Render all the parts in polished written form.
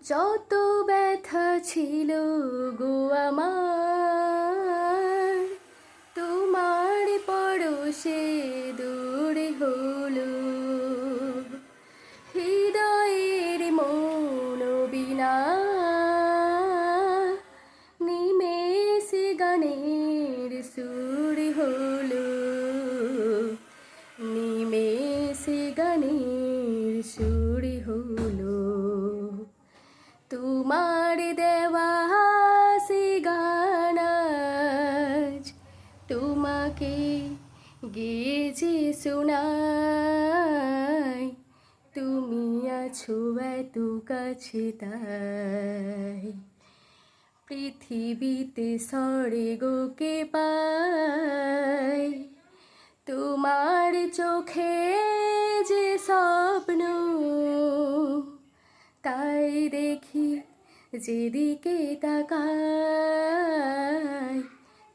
যত ব্যথা ছিল গো আমার, তোমার পরশে দূরে হলো। হৃদয়ের মন বিনা নিমেষে গানের সুর হলো, নিমেষে গানের সুর হলো। তোমার দেওয়া সে গান আজ তোমাকে গেয়ে শোনাই, তুমি আছো এত কাছে তাই। পৃথিবীতে স্বর্গকে পাই, তোমার চোখে যে স্বপ্ন তাই দেখি যেদিকে তাকাই,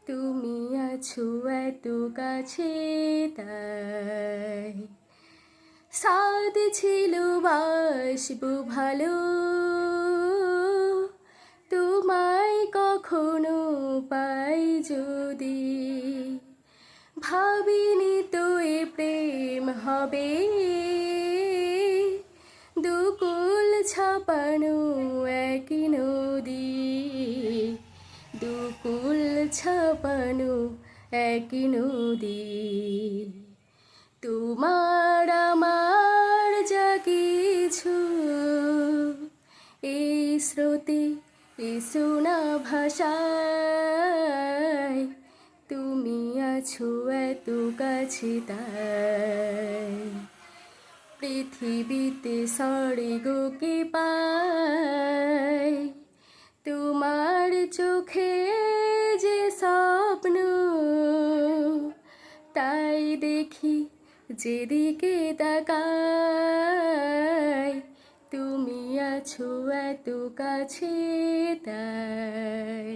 তুমি আছো এত কাছে তাই। সাদ ছিল বাসবো ভালো, তোমায় কখনো পাই যদি। ভাবিনি তো এ প্রেম হবে, দুকুল ছাপানো এক নদী, দুকুল ছাপানো এক নদী। তোমার আমার যা কিছু এই স্রোতে এসো না ভাষায়, তুমি আছো এত কাছে তাই। পৃথিবীতে স্বর্গকে পাই, তোমার চোখে যে স্বপ্ন তাই দেখি যেদিকে তাকাই, তুমি আছো এত কাছে তাই।